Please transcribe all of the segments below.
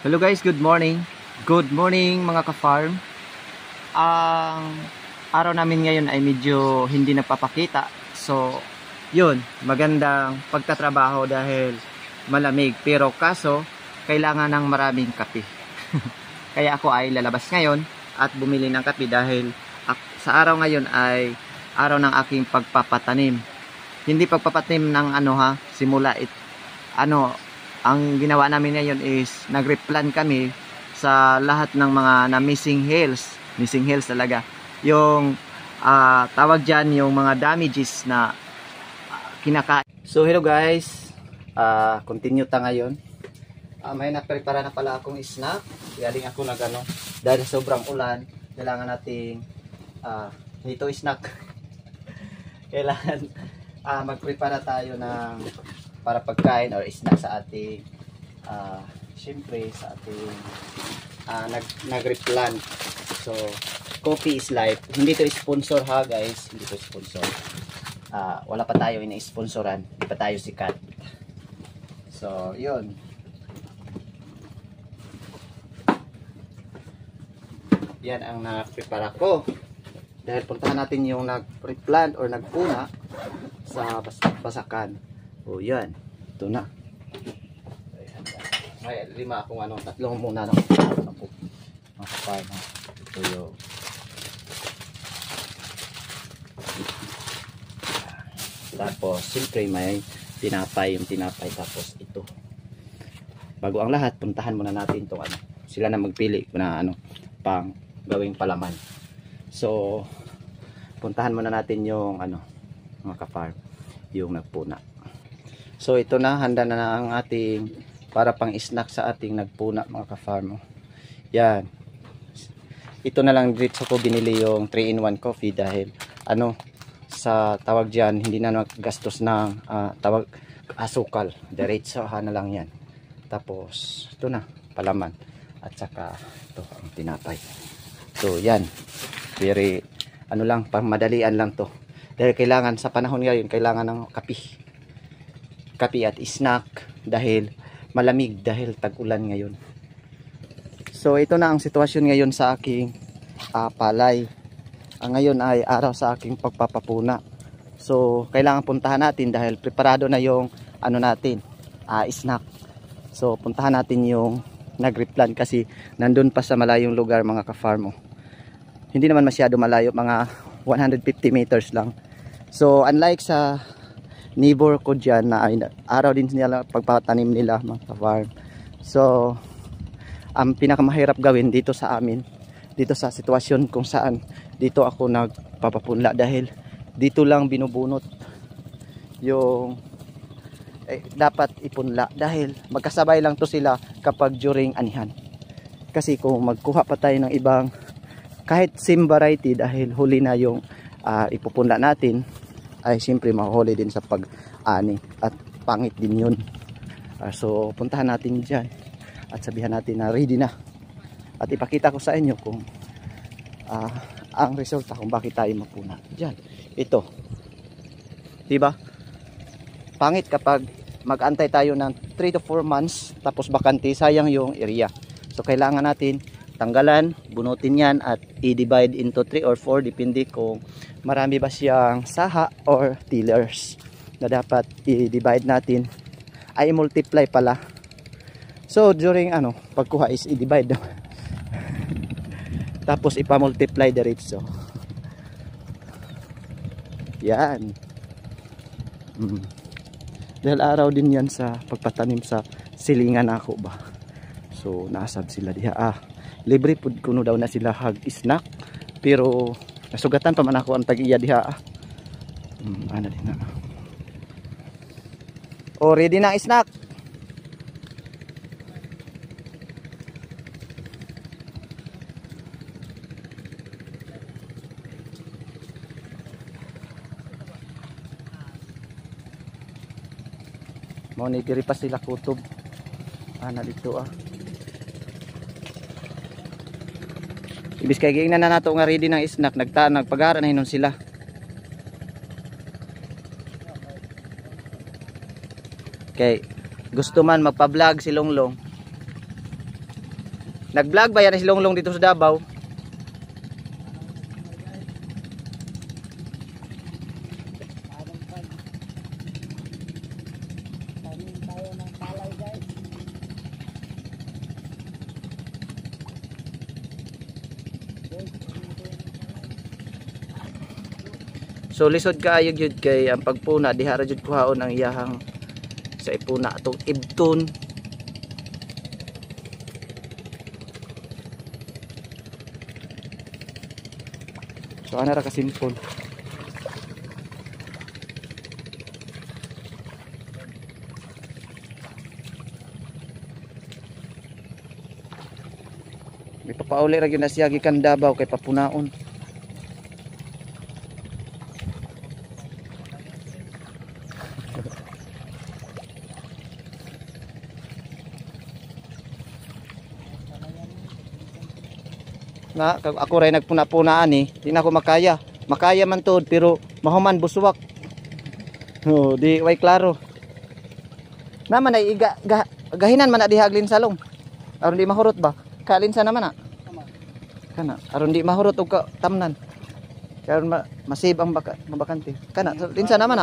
Hello guys, good morning. Good morning mga ka-farm. Ang araw namin ngayon ay medyo hindi nagpapakita. So, yun, magandang pagtatrabaho dahil malamig. Pero kaso, kailangan ng maraming kape. Kaya ako ay lalabas ngayon at bumili ng kape dahil sa araw ngayon ay araw ng aking pagpapatanim. Hindi pagpapatanim ng simula ang ginawa namin ngayon is nag-replant kami sa lahat ng mga missing hills talaga. Yung tawag dyan, yung mga damages na kinakain. So hello guys, continue ta ngayon. May naprepara na pala akong snack. Galing ako dahil sobrang ulan, kailangan nating ito snack. Kailangan magprepara tayo ng para pagkain or snack sa ating syempre sa ating nag-replant. So coffee is life. Hindi to sponsor ha guys, hindi to sponsor. Wala pa tayo ini-sponsoran, hindi pa tayo sikat. So yun, yan ang na-prepare ko dahil puntahan natin yung nag-replant or nagpuna sa basakan. O yan, ito na. May lima akong tatlong muna ako. Makapay na. Ito yung tapos siyempre may tinapay, yung tinapay. Tapos ito, bago ang lahat, puntahan muna natin itong sila na magpili na pang gawing palaman. So puntahan muna natin yung mga ka-farm, yung nagpuna. So ito na, handa na ang ating para pang snack sa ating nagpuna mga ka-farm. Yan. Ito na lang dito ko binili yung 3-in-1 coffee dahil sa tawag diyan hindi na naggastos ng tawag asukal. Diretso na lang yan. Tapos ito na, palaman. At saka ito ang tinapay. So yan. Very lang, pang madalian lang to. Dahil kailangan sa panahon ngayon, kailangan ng kape at snack dahil malamig, dahil tag-ulan ngayon. So ito na ang sitwasyon ngayon sa aking palay. Ngayon ay araw sa aking pagpapapuna. So kailangan puntahan natin dahil preparado na yung natin, snack. So puntahan natin yung nag-replant kasi nandun pa sa malayong lugar mga ka-farm. Hindi naman masyado malayo, mga 150 meters lang. So unlike sa neighbor ko dyan na araw din nila pagpatanim nila mga ka-farm. So ang pinakamahirap gawin dito sa amin, dito sa sitwasyon kung saan dito ako nagpapapunla dahil dito lang binubunot yung dapat ipunla dahil magkasabay lang to sila kapag during anihan. Kasi kung magkuha pa tayo ng ibang kahit same variety dahil huli na yung ipupunla natin, ay siyempre mahuli din sa pag-ani at pangit din yun. So puntahan natin dyan at sabihan natin na ready na at ipakita ko sa inyo kung ang resulta kung bakit tayo mapuna dyan. Ito, diba pangit kapag mag-antay tayo ng 3 to 4 months tapos bakante, sayang yung area. So kailangan natin tanggalan, bunutin yan at i-divide into 3 or 4 depende kung marami ba siyang saha or tillers na dapat i-divide natin, ay multiply pala. So during pagkuha is i-divide tapos ipa-multiply diretso. Yan. Dahil araw din yan sa pagpatanim sa silingan ako ba. So nasab sila diha. Libre pud kuno daw na sila hag snack pero nasugatan pa man ako ang tag-iya diha. Din na. Oh, ready na snack. Mo ni diri pa sila kutob. Dito ibis kay giingnan na nato nga ready ng snack, nagpagara na hinon sila. Okay, gusto man magpa-vlog si Longlong. Nag-vlog ba yan si Longlong dito sa Davao? So lisod kaayo gyud kay ang pagpuna diha ra jud kuhaon ang iyahang sa ipuna atong ibton. So ana ra ka simple. May papauli ra gyud na siya gikan Davao kay papunaon. Na ako ray nagpuna-punaan di na ako makaya man tuod pero mahuman buswak. Di way klaro naman ay gahinan man na diha aglin salong aron di mahurot ba kalinsa naman kana aron di mahurot og tamnan karon masib ang mabakante kana linsa naman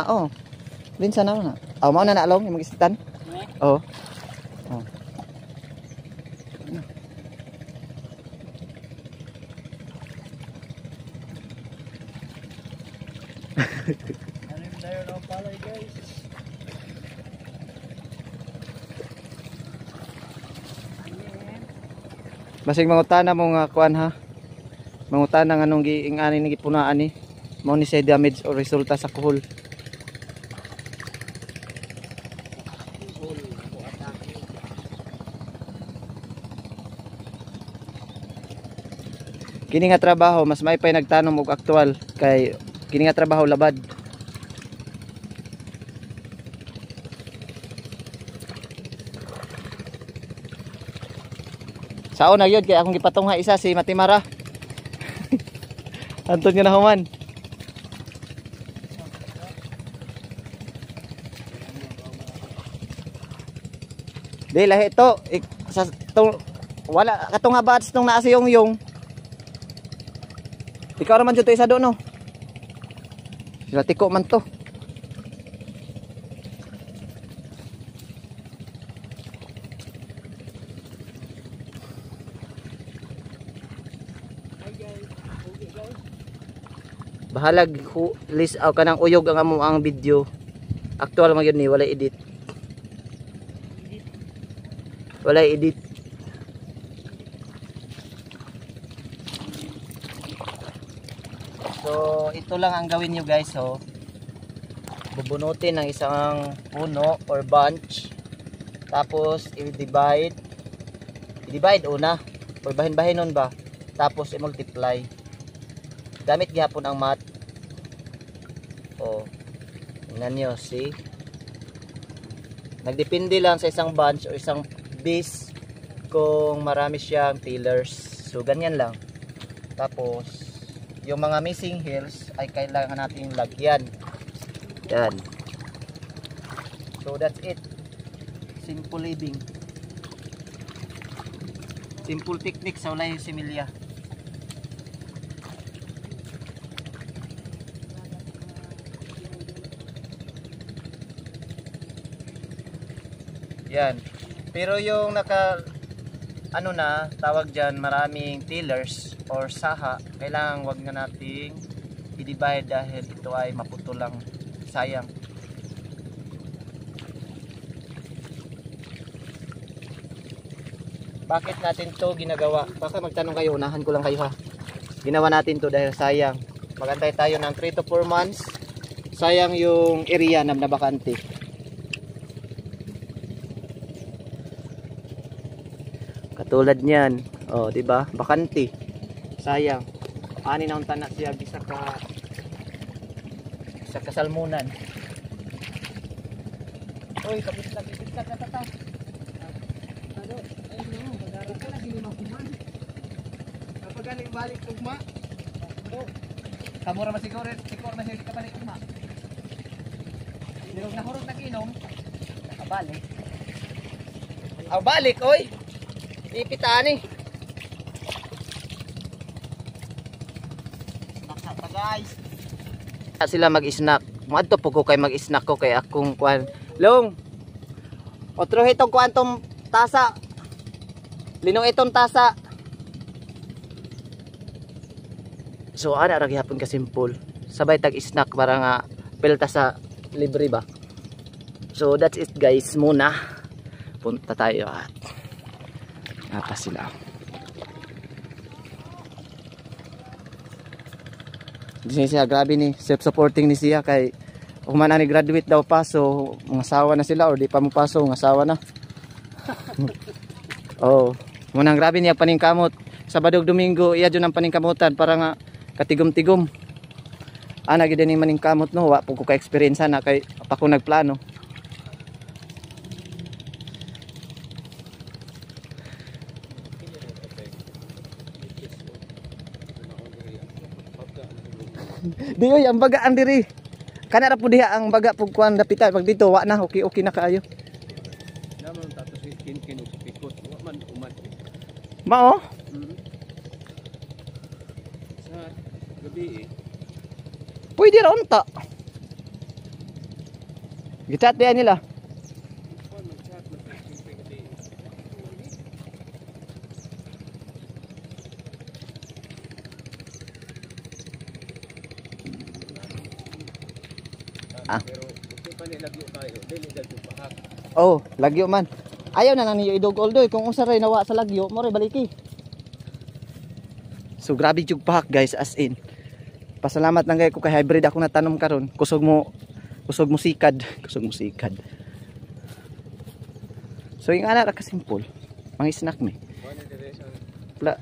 linsa naman mao na along imong isitan Basig mangutana mo nga kuan ha. Mangutana nga nung giingani ni gipunaan ni. Mao ni say damage o resulta sa kuhol. Kini nga trabaho mas may pay nagtanom og aktual kay kini nga trabaho labad. Sao na yun kay akong gipatungha isa si Matimara. Anton nga nahuman. Di lahi to sa wala katong bats nung naa si yung. Ikaw naman dito isa do no. Sila tiko man to. Bahalag list out kanang uyog ang amo ang video. Actual man gyud ni wala edit. Wala edit. So ito lang ang gawin nyo guys bubunutin ng isang puno or bunch tapos i-divide una or bahin-bahinon ba tapos i-multiply gamit gihapon ang math. Tingnan nyo, see? Nagdepende lang sa isang bunch o isang base kung marami siyang pillars. So ganyan lang. Tapos yung mga missing hairs ay kailangan natin lagyan. Yan. So that's it. Simple living. Simple technique sa ulay similya. Yan. Pero yung tawag dyan, maraming tillers or saha, kailangan wag na nating i-divide dahil ito ay maputo lang. Sayang. Bakit natin to ginagawa? Baka magtanong kayo, unahan ko lang kayo ha. Ginawa natin to dahil sayang. Magantay tayo ng 3 to 4 months. Sayang yung area na nabakante. Katulad niyan, di ba? Bakante. Sayang. Ani na unta na siya bisa sa kasalmunan. Oy, kapit-lag na tata. Ano? Ay no, bagara ka na hindi makuman. Kapag galing balik ugma. Kamura masiguro, sikor na siya kabalik ugma. Nilog na hurog nag-inom, nakabalik. Balik, oy! Ipitaan guys. Sila mag-snack. Muadto po ko kay mag-snack ko kay akong kuan. Long. Otro hitong kuan tong tasa. Linong itong tasa. So ana ra gyapon ka simple. Sabay tag snack para nga pelta sa libre ba. So that's it guys muna. Punta tayo at napa sila. Di siya grabe ni self-supporting ni siya kay humana ni graduate daw pa so mangasawa na sila or di pa mo paso mangasawa na. Oh, munang grabe niya paningkamot. Sabado ug Domingo iya jud ang paningkamutan para nga katigom-tigom. Ana gid ni maningkamot no, wa po ko ka experience na kay pa ko nagplano. Di oy ang bagaan diri. Kana ra pud diha ang baga pug kuan dapitan pag dito wa na okay na kaayo. Naman tatos kin pikot wa man umat. Mao? Sa gabi Pwede ra unta. Gichat diyan nila. Pero kung pa nilagyo kayo, dili dagyo pahak. Oh, lagyo man. Ayaw na nang niyo idog oldoy kung unsa ray nawa sa lagyo, mo ray baliki. So grabe jug pahak guys as in. Pasalamat lang kay ko kay hybrid ako natanom karon. Kusog mo sikad, kusog mo sikad. So yung ana ra ka simple. Mga snack mi. Wala.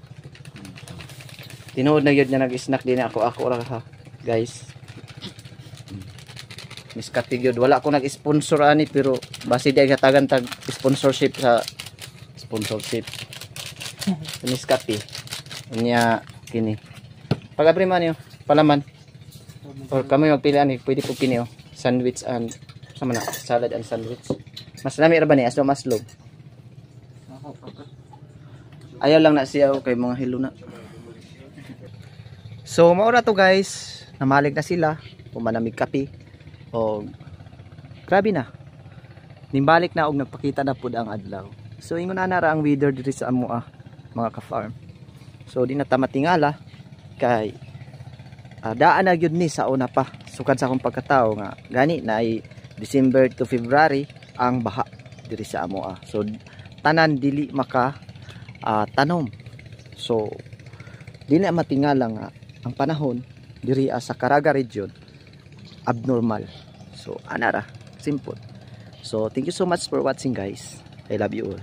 Tinuod na gyud na nag-snack din ako ra ha, guys. Miskati gyud wala ko nag-sponsor ani pero basi di katagan tag sponsorship sa sponsorship. Miskati. Unya kini. Pag-abri man yo, palaman. Or kami magpili ani, pwede po kini oh. Sandwich and sama na, salad and sandwich. Mas lami ra ba ni aslo maslog? Ayaw lang na siya kay mga hilo na. So maura to guys, namalig na sila, pumanamig kape. O grabe na. Nimbalik na og nagpakita na pud ang adlaw. So ingon na ra ang weather diri sa amoa mga ka-farm. So di na ta matingala kay daan na gyud ni sa una pa. Sukad sa akong pagkatao nga gani na ay December to February ang baha diri sa amoa. So tanan dili maka tanom. So di na matingala nga ang panahon diri sa Caraga region abnormal. So anara simple. So thank you so much for watching guys. I love you all.